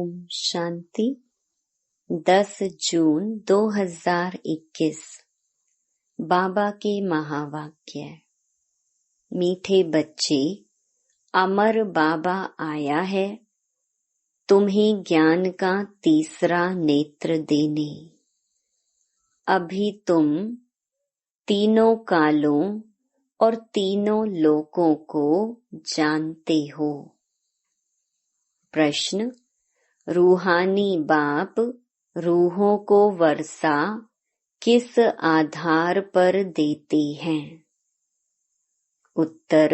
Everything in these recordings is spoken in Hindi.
ओम शांति। 10 जून 2021 बाबा के महावाक्य। मीठे बच्चे, अमर बाबा आया है तुम्हें ज्ञान का तीसरा नेत्र देने। अभी तुम तीनों कालों और तीनों लोकों को जानते हो। प्रश्न, रूहानी बाप रूहों को वर्षा किस आधार पर देते हैं? उत्तर,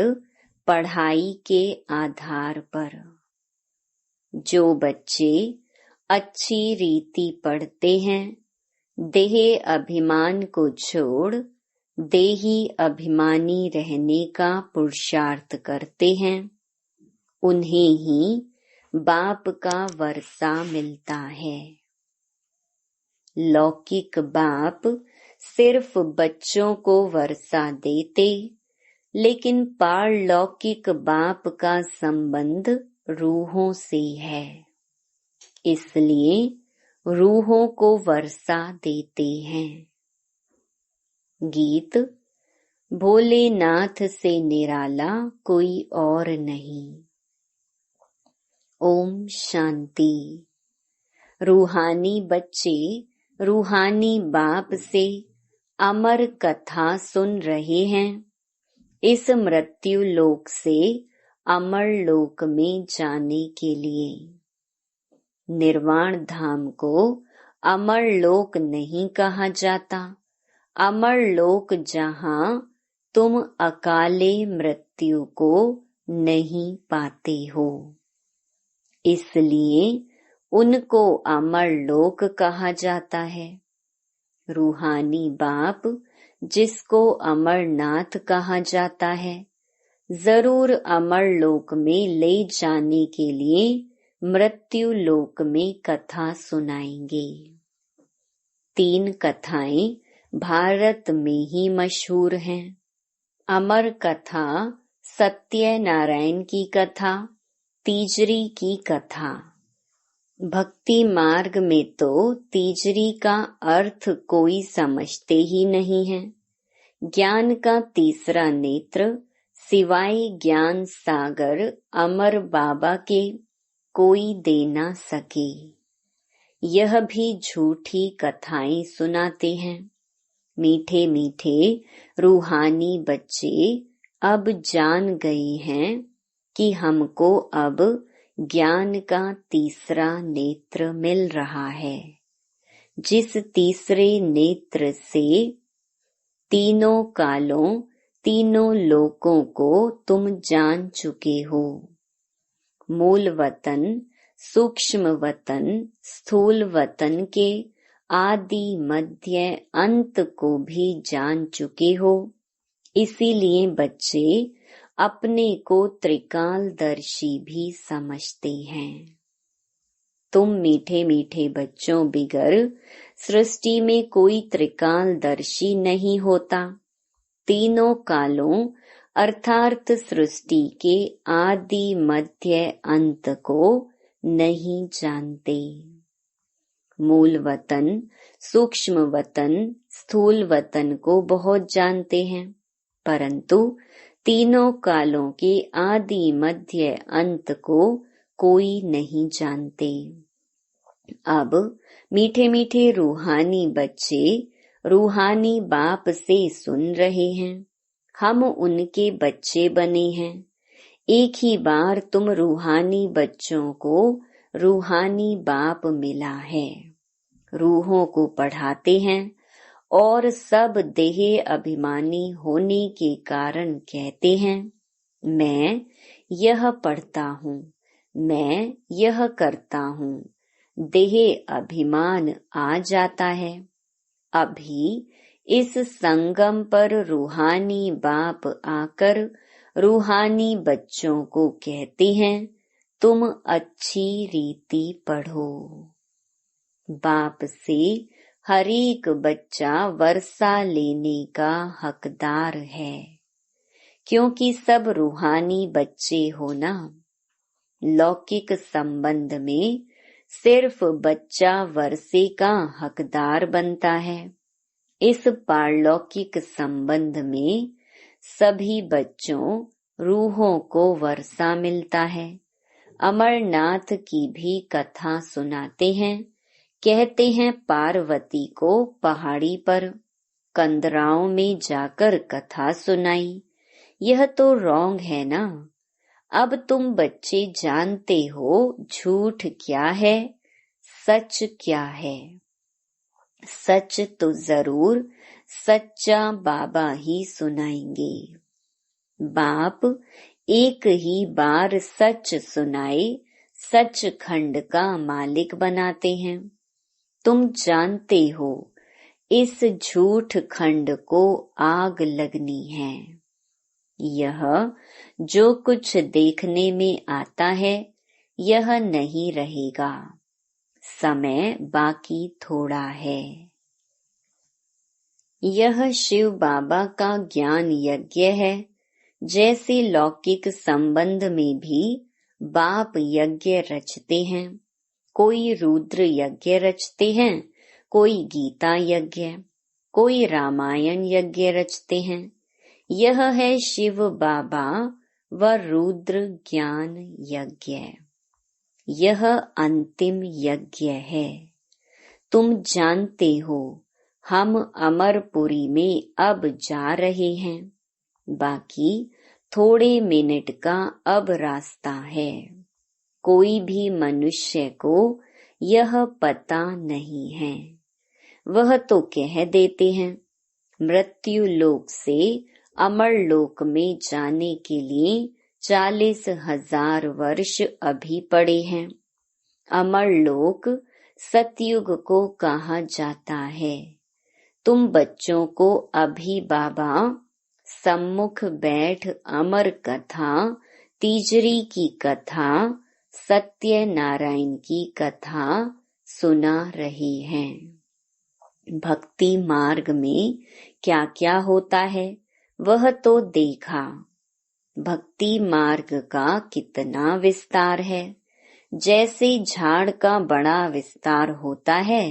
पढ़ाई के आधार पर। जो बच्चे अच्छी रीति पढ़ते हैं, देह अभिमान को छोड़ देही अभिमानी रहने का पुरुषार्थ करते हैं, उन्हें ही बाप का वर्षा मिलता है। लौकिक बाप सिर्फ बच्चों को वर्षा देते, लेकिन पारलौकिक बाप का संबंध रूहों से है, इसलिए रूहों को वर्षा देते हैं। गीत। भोलेनाथ से निराला कोई और नहीं। ओम शांति। रूहानी बच्चे रूहानी बाप से अमर कथा सुन रहे हैं। इस मृत्यु लोक से अमर लोक में जाने के लिए। निर्वाण धाम को अमर लोक नहीं कहा जाता। अमर लोक जहाँ तुम अकाले मृत्यु को नहीं पाते हो, इसलिए उनको अमर लोक कहा जाता है। रूहानी बाप, जिसको अमरनाथ कहा जाता है, जरूर अमर लोक में ले जाने के लिए मृत्यु लोक में कथा सुनाएंगे। 3 कथाएं भारत में ही मशहूर हैं। अमर कथा सत्यनारायण की कथा, तीजरी की कथा। भक्ति मार्ग में तो तीजरी का अर्थ कोई समझते ही नहीं है। ज्ञान का तीसरा नेत्र सिवाय ज्ञान सागर अमर बाबा के कोई दे ना सके। यह भी झूठी कथाएं सुनाते हैं। मीठे मीठे रूहानी बच्चे अब जान गए हैं कि हमको अब ज्ञान का तीसरा नेत्र मिल रहा है, जिस तीसरे नेत्र से तीनों कालों तीनों लोकों को तुम जान चुके हो। मूल वतन, सूक्ष्म वतन, स्थूल वतन के आदि मध्य अंत को भी जान चुके हो। इसीलिए बच्चे अपने को त्रिकालदर्शी भी समझते हैं। तुम मीठे मीठे बच्चों बिगर सृष्टि में कोई त्रिकालदर्शी नहीं होता। तीनों कालों अर्थात सृष्टि के आदि मध्य अंत को नहीं जानते। मूल वतन, सूक्ष्म वतन, स्थूल वतन को बहुत जानते हैं, परंतु तीनों कालों के आदि मध्य अंत को कोई नहीं जानते। अब मीठे मीठे रूहानी बच्चे रूहानी बाप से सुन रहे हैं। हम उनके बच्चे बने हैं। एक ही बार तुम रूहानी बच्चों को रूहानी बाप मिला है। रूहों को पढ़ाते हैं और सब देह अभिमानी होने के कारण कहते हैं, मैं यह पढ़ता हूँ, मैं यह करता हूँ। देह अभिमान आ जाता है। अभी इस संगम पर रूहानी बाप आकर रूहानी बच्चों को कहते हैं, तुम अच्छी रीति पढ़ो। बाप से हर एक बच्चा वर्षा लेने का हकदार है, क्योंकि सब रूहानी बच्चे हो ना। लौकिक संबंध में सिर्फ बच्चा वर्षे का हकदार बनता है। इस पारलौकिक संबंध में सभी बच्चों रूहों को वर्षा मिलता है। अमरनाथ की भी कथा सुनाते हैं। कहते हैं पार्वती को पहाड़ी पर कंदराओं में जाकर कथा सुनाई। यह तो रॉन्ग है ना। अब तुम बच्चे जानते हो झूठ क्या है, सच क्या है। सच तो जरूर सच्चा बाबा ही सुनाएंगे। बाप एक ही बार सच सुनाए सच खंड का मालिक बनाते हैं। तुम जानते हो इस झूठ खंड को आग लगनी है। यह जो कुछ देखने में आता है यह नहीं रहेगा। समय बाकी थोड़ा है। यह शिव बाबा का ज्ञान यज्ञ है। जैसे लौकिक संबंध में भी बाप यज्ञ रचते हैं। कोई रुद्र यज्ञ रचते हैं, कोई गीता यज्ञ, कोई रामायण यज्ञ रचते हैं। यह है शिव बाबा व रुद्र ज्ञान यज्ञ। यह अंतिम यज्ञ है। तुम जानते हो हम अमरपुरी में अब जा रहे हैं। बाकी थोड़े मिनट का अब रास्ता है। कोई भी मनुष्य को यह पता नहीं है। वह तो कह देते हैं मृत्यु लोक से अमर लोक में जाने के लिए 40,000 वर्ष अभी पड़े हैं। अमर लोक सतयुग को कहा जाता है। तुम बच्चों को अभी बाबा सम्मुख बैठ अमर कथा, तीजरी की कथा, सत्यनारायण की कथा सुना रहे हैं। भक्ति मार्ग में क्या क्या होता है वह तो देखा। भक्ति मार्ग का कितना विस्तार है। जैसे झाड़ का बड़ा विस्तार होता है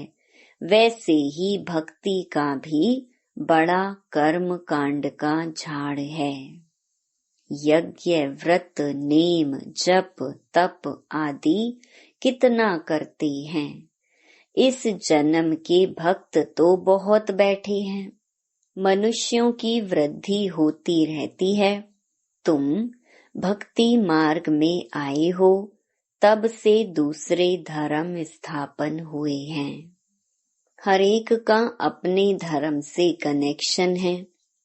वैसे ही भक्ति का भी बड़ा कर्म कांड का झाड़ है। यज्ञ, व्रत, नेम, जप, तप आदि कितना करते हैं। इस जन्म के भक्त तो बहुत बैठे हैं। मनुष्यों की वृद्धि होती रहती है। तुम भक्ति मार्ग में आए हो तब से दूसरे धर्म स्थापन हुए हैं। हरेक का अपने धर्म से कनेक्शन है।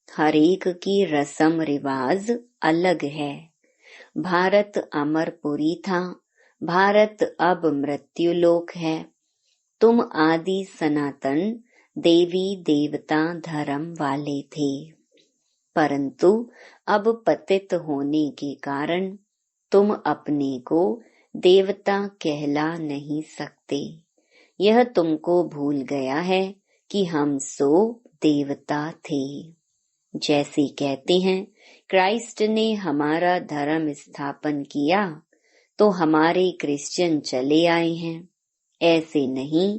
हरेक की रस्म रिवाज अलग है। भारत अमरपुरी था, भारत अब मृत्युलोक है। तुम आदि सनातन देवी देवता धर्म वाले थे, परंतु अब पतित होने के कारण तुम अपने को देवता कहला नहीं सकते। यह तुमको भूल गया है कि हम सो देवता थे। जैसे कहते हैं क्राइस्ट ने हमारा धर्म स्थापन किया तो हमारे क्रिश्चियन चले आए हैं। ऐसे नहीं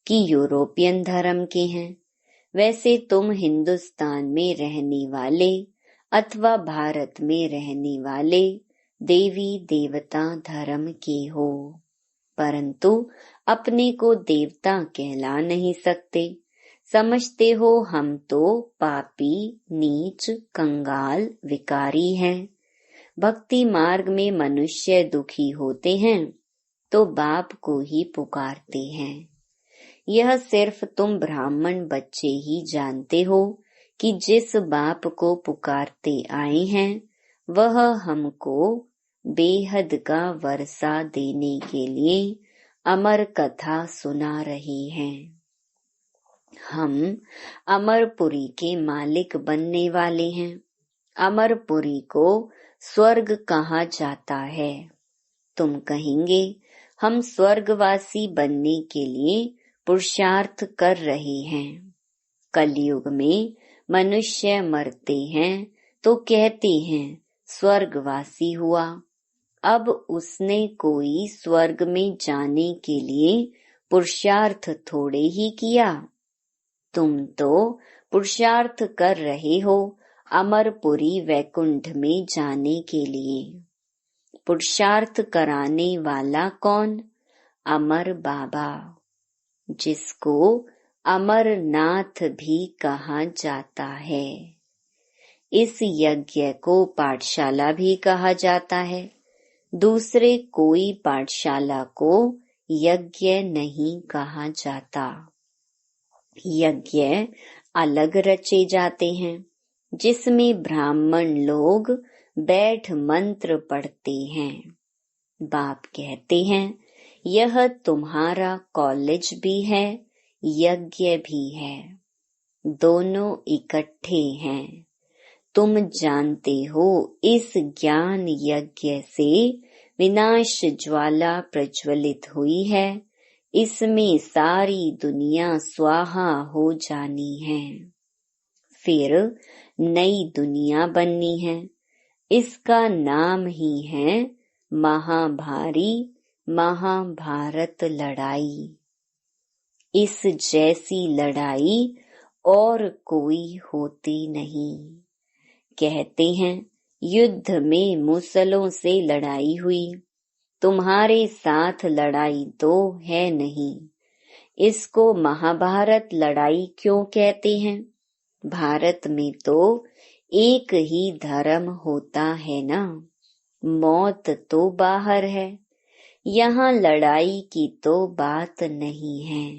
कि यूरोपियन धर्म के हैं। वैसे तुम हिंदुस्तान में रहने वाले अथवा भारत में रहने वाले देवी देवता धर्म के हो, परंतु अपने को देवता कहला नहीं सकते। समझते हो हम तो पापी, नीच, कंगाल, विकारी हैं। भक्ति मार्ग में मनुष्य दुखी होते हैं तो बाप को ही पुकारते हैं। यह सिर्फ तुम ब्राह्मण बच्चे ही जानते हो कि जिस बाप को पुकारते आए हैं वह हमको बेहद का वर्षा देने के लिए अमर कथा सुना रहे हैं। हम अमरपुरी के मालिक बनने वाले हैं। अमरपुरी को स्वर्ग कहा जाता है। तुम कहेंगे हम स्वर्गवासी बनने के लिए पुरुषार्थ कर रहे हैं। कलयुग में मनुष्य मरते हैं तो कहते हैं स्वर्गवासी हुआ। अब उसने कोई स्वर्ग में जाने के लिए पुरुषार्थ थोड़े ही किया। तुम तो पुरुषार्थ कर रहे हो अमरपुरी वैकुंठ में जाने के लिए। पुरुषार्थ कराने वाला कौन? अमर बाबा, जिसको अमरनाथ भी कहा जाता है। इस यज्ञ को पाठशाला भी कहा जाता है। दूसरे कोई पाठशाला को यज्ञ नहीं कहा जाता। यज्ञ अलग रचे जाते हैं, जिसमें ब्राह्मण लोग बैठ मंत्र पढ़ते हैं। बाप कहते हैं, यह तुम्हारा कॉलेज भी है, यज्ञ भी है, दोनों इकट्ठे हैं। तुम जानते हो इस ज्ञान यज्ञ से विनाश ज्वाला प्रज्वलित हुई है। इसमें सारी दुनिया स्वाहा हो जानी है, फिर नई दुनिया बननी है। इसका नाम ही है महाभारी महाभारत लड़ाई। इस जैसी लड़ाई और कोई होती नहीं। कहते हैं युद्ध में मुसलों से लड़ाई हुई, तुम्हारे साथ लड़ाई तो है नहीं। इसको महाभारत लड़ाई क्यों कहते हैं? भारत में तो एक ही धर्म होता है ना, मौत तो बाहर है। यहाँ लड़ाई की तो बात नहीं है।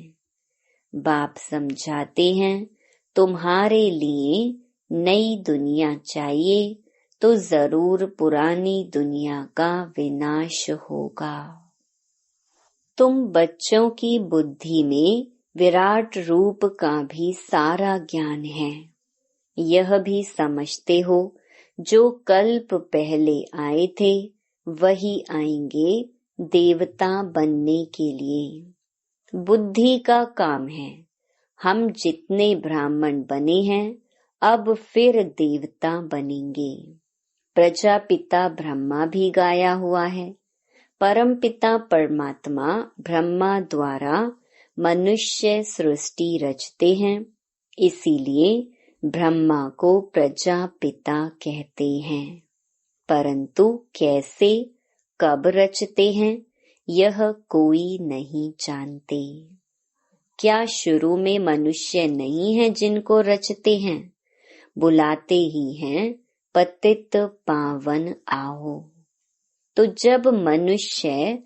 बाप समझाते हैं, तुम्हारे लिए नई दुनिया चाहिए तो जरूर पुरानी दुनिया का विनाश होगा। तुम बच्चों की बुद्धि में विराट रूप का भी सारा ज्ञान है। यह भी समझते हो जो कल्प पहले आए थे वही आएंगे देवता बनने के लिए। बुद्धि का काम है। हम जितने ब्राह्मण बने हैं अब फिर देवता बनेंगे। प्रजापिता ब्रह्मा भी गाया हुआ है। परमपिता परमात्मा ब्रह्मा द्वारा मनुष्य सृष्टि रचते हैं, इसीलिए ब्रह्मा को प्रजापिता कहते हैं। परंतु कैसे कब रचते हैं यह कोई नहीं जानते। क्या शुरू में मनुष्य नहीं है जिनको रचते हैं? बुलाते ही हैं पतित पावन आओ। तो जब मनुष्य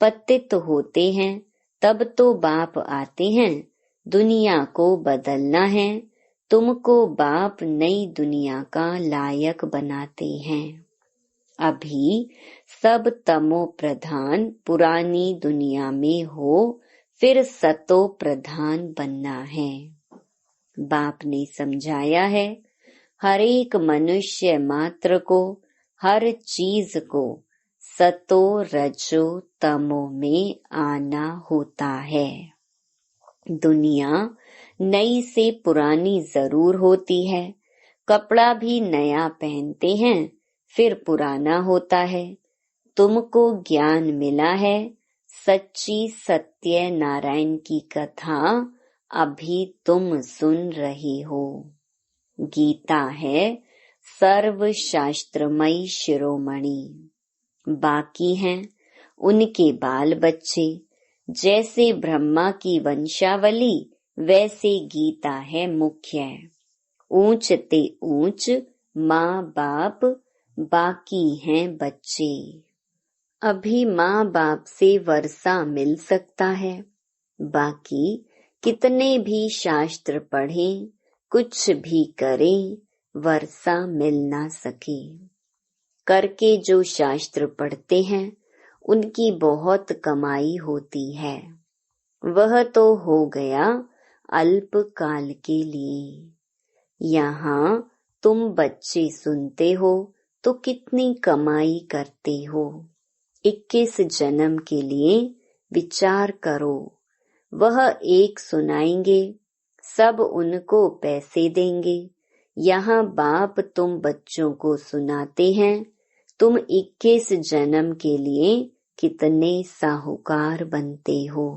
पतित होते हैं तब तो बाप आते हैं, दुनिया को बदलना है। तुमको बाप नई दुनिया का लायक बनाते हैं। अभी सब तमो प्रधान पुरानी दुनिया में हो, फिर सतो प्रधान बनना है। बाप ने समझाया है, हर एक मनुष्य मात्र को, हर चीज को सतो रजो तमो में आना होता है। दुनिया नई से पुरानी जरूर होती है। कपड़ा भी नया पहनते हैं फिर पुराना होता है। तुमको ज्ञान मिला है, सच्ची सत्य नारायण की कथा अभी तुम सुन रहे हो। गीता है सर्व शास्त्रमयी शिरोमणि। बाकी हैं उनके बाल बच्चे। जैसे ब्रह्मा की वंशावली वैसे गीता है मुख्य। ऊंच ते ऊंच माँ बाप, बाकी हैं बच्चे। अभी माँ बाप से वर्षा मिल सकता है, बाकी कितने भी शास्त्र पढ़ें, कुछ भी करें, वर्षा मिल ना सके। करके जो शास्त्र पढ़ते हैं उनकी बहुत कमाई होती है। वह तो हो गया अल्प काल के लिए। यहाँ तुम बच्चे सुनते हो तो कितनी कमाई करते हो। 21 जन्म के लिए विचार करो। वह एक सुनाएंगे, सब उनको पैसे देंगे। यहाँ बाप तुम बच्चों को सुनाते हैं तुम 21 जन्म के लिए कितने साहूकार बनते हो।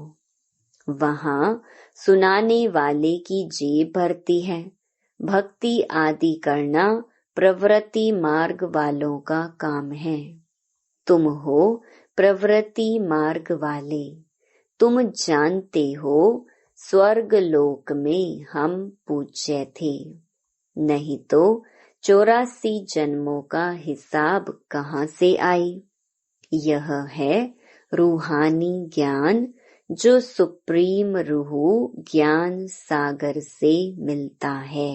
वहाँ सुनाने वाले की जेब भरती है। भक्ति आदि करना प्रवृत्ति मार्ग वालों का काम है। तुम हो प्रवृत्ति मार्ग वाले। तुम जानते हो स्वर्ग लोक में हम पूज्य थे, नहीं तो 84 जन्मों का हिसाब कहाँ से आई। यह है रूहानी ज्ञान जो सुप्रीम रूह ज्ञान सागर से मिलता है।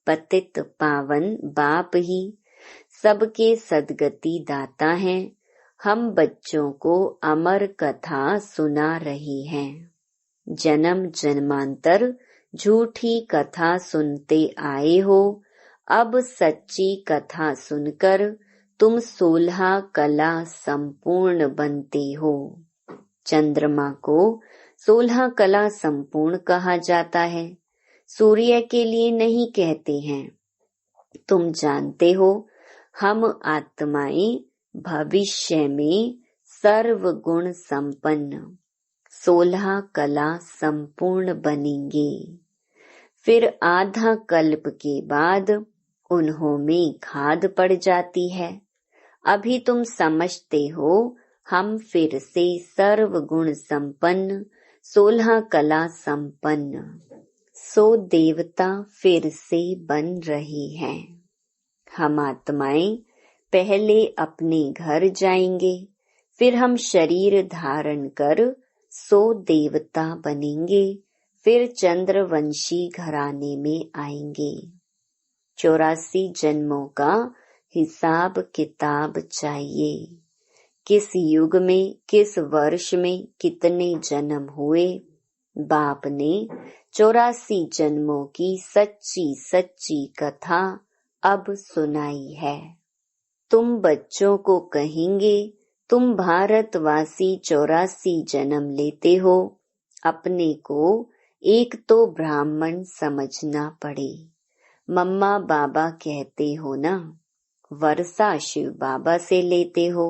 पतित पावन बाप ही सबके सद्गति दाता हैं। हम बच्चों को अमर कथा सुना रही हैं। जन्म जन्मांतर झूठी कथा सुनते आए हो। अब सच्ची कथा सुनकर तुम 16 कला संपूर्ण बनते हो। चंद्रमा को 16 कला संपूर्ण कहा जाता है, सूर्य के लिए नहीं कहते हैं। तुम जानते हो हम आत्माएं भविष्य में सर्व गुण संपन्न 16 कला संपूर्ण बनेंगे। फिर आधा कल्प के बाद उन्हों में खाद पड़ जाती है। अभी तुम समझते हो हम फिर से सर्व गुण संपन्न 16 कला संपन्न 100 देवता फिर से बन रही हैं। हम आत्माएं पहले अपने घर जाएंगे, फिर हम शरीर धारण कर 100 देवता बनेंगे, फिर चंद्रवंशी घराने में आएंगे। 84 जन्मों का हिसाब किताब चाहिए। किस युग में किस वर्ष में कितने जन्म हुए। बाप ने 84 जन्मों की सच्ची सच्ची कथा अब सुनाई है। तुम बच्चों को कहेंगे तुम भारतवासी 84 जन्म लेते हो। अपने को एक तो ब्राह्मण समझना पड़े। मम्मा बाबा कहते हो ना, वर्षा शिव बाबा से लेते हो।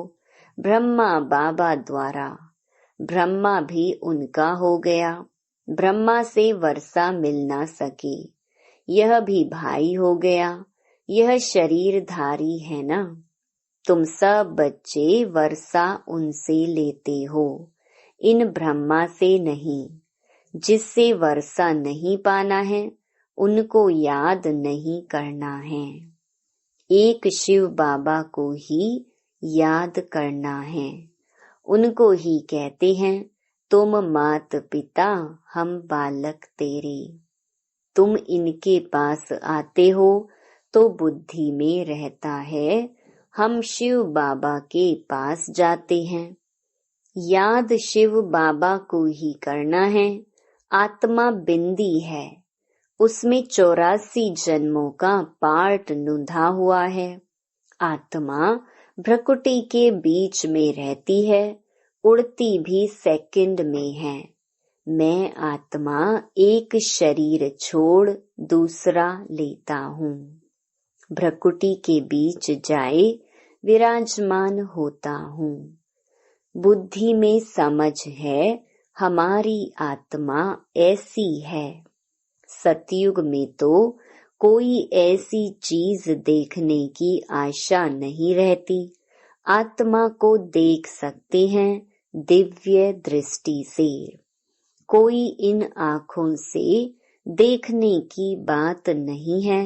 ब्रह्मा बाबा द्वारा ब्रह्मा भी उनका हो गया। ब्रह्मा से वर्षा मिल ना सके, यह भी भाई हो गया। यह शरीरधारी है ना। तुम सब बच्चे वर्षा उनसे लेते हो, इन ब्रह्मा से नहीं। जिससे वर्षा नहीं पाना है उनको याद नहीं करना है। एक शिव बाबा को ही याद करना है। उनको ही कहते हैं तुम मात पिता हम बालक तेरे। तुम इनके पास आते हो तो बुद्धि में रहता है हम शिव बाबा के पास जाते हैं। याद शिव बाबा को ही करना है। आत्मा बिंदी है, उसमें 84 जन्मों का पार्ट नुधा हुआ है। आत्मा भ्रकुटी के बीच में रहती है, उड़ती भी सेकंड में है। मैं आत्मा एक शरीर छोड़ दूसरा लेता हूँ। भ्रकुटी के बीच जाए विराजमान होता हूँ। बुद्धि में समझ है हमारी आत्मा ऐसी है। सतयुग में तो कोई ऐसी चीज देखने की आशा नहीं रहती। आत्मा को देख सकते हैं दिव्य दृष्टि से। कोई इन आँखों से देखने की बात नहीं है।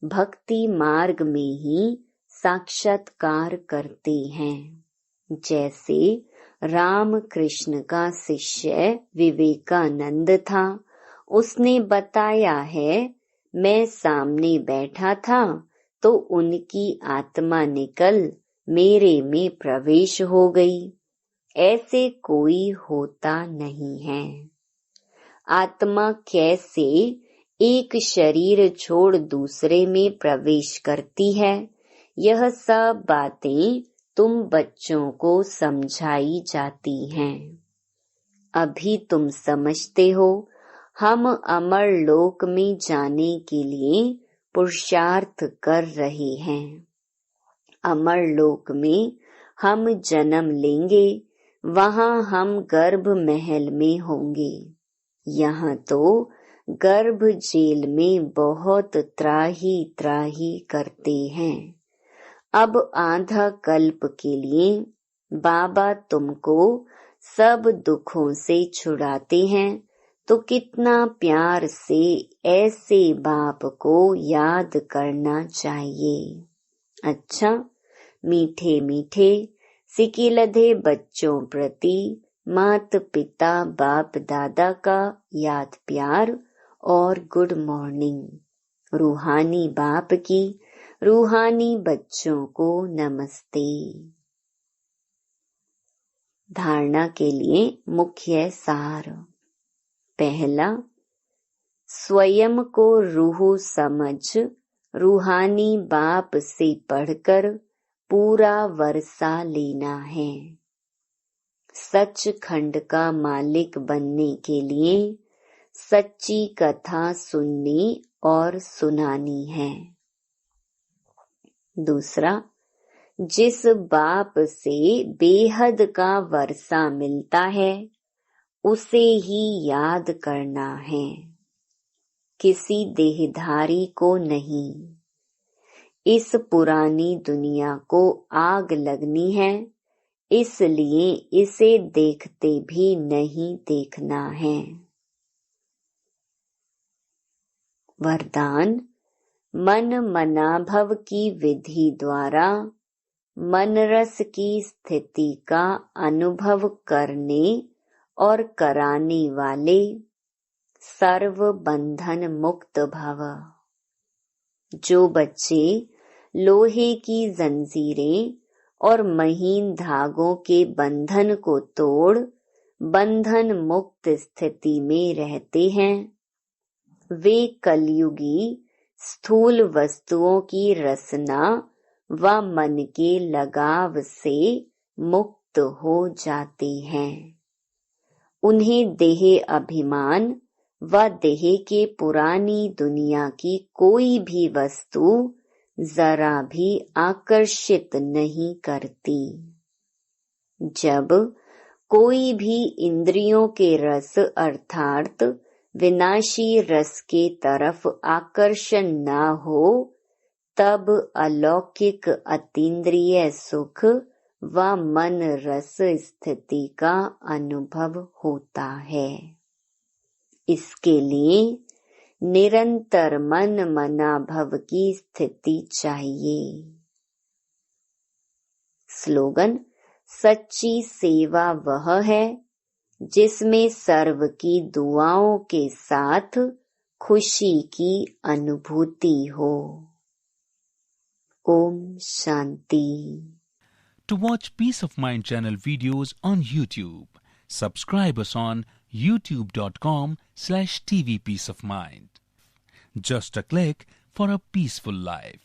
भक्ति मार्ग में ही साक्षात्कार करते हैं। जैसे राम कृष्ण का शिष्य विवेकानंद था, उसने बताया है मैं सामने बैठा था तो उनकी आत्मा निकल मेरे में प्रवेश हो गई। ऐसे कोई होता नहीं है। आत्मा कैसे एक शरीर छोड़ दूसरे में प्रवेश करती है, यह सब बातें तुम बच्चों को समझाई जाती हैं। अभी तुम समझते हो हम अमर लोक में जाने के लिए पुरुषार्थ कर रहे हैं। अमर लोक में हम जन्म लेंगे, वहाँ हम गर्भ महल में होंगे। यहाँ तो गर्भ जेल में बहुत त्राही त्राही करते हैं। अब आधा कल्प के लिए बाबा तुमको सब दुखों से छुड़ाते हैं, तो कितना प्यार से ऐसे बाप को याद करना चाहिए। अच्छा, मीठे मीठे सिकिलधे बच्चों प्रति माता पिता बाप दादा का याद प्यार और गुड मॉर्निंग। रूहानी बाप की रूहानी बच्चों को नमस्ते। धारणा के लिए मुख्य सार। पहला, स्वयं को रूह समझ रूहानी बाप से पढ़कर पूरा वर्षा लेना है। सचखंड का मालिक बनने के लिए सच्ची कथा सुननी और सुनानी है। दूसरा, जिस बाप से बेहद का वर्षा मिलता है उसे ही याद करना है, किसी देहधारी को नहीं। इस पुरानी दुनिया को आग लगनी है, इसलिए इसे देखते भी नहीं देखना है। वरदान, मन मनाभव की विधि द्वारा मन रस की स्थिति का अनुभव करने और कराने वाले सर्व बंधन मुक्त भव। जो बच्चे लोहे की जंजीरें और महीन धागों के बंधन को तोड़ बंधन मुक्त स्थिति में रहते हैं, वे कलयुगी स्थूल वस्तुओं की रसना व मन के लगाव से मुक्त हो जाते हैं। उन्हें देह अभिमान व देह के पुरानी दुनिया की कोई भी वस्तु जरा भी आकर्षित नहीं करती। जब कोई भी इंद्रियों के रस अर्थात विनाशी रस के तरफ आकर्षण न हो, तब अलौकिक अतीन्द्रिय सुख व मन रस स्थिति का अनुभव होता है। इसके लिए निरंतर मन मनाभव की स्थिति चाहिए। स्लोगन, सच्ची सेवा वह है जिसमें सर्व की दुआओं के साथ खुशी की अनुभूति हो। Om Shanti. To watch Peace of Mind channel videos on YouTube, subscribe us on youtube.com/TV Peace of Mind. Just a click for a peaceful life.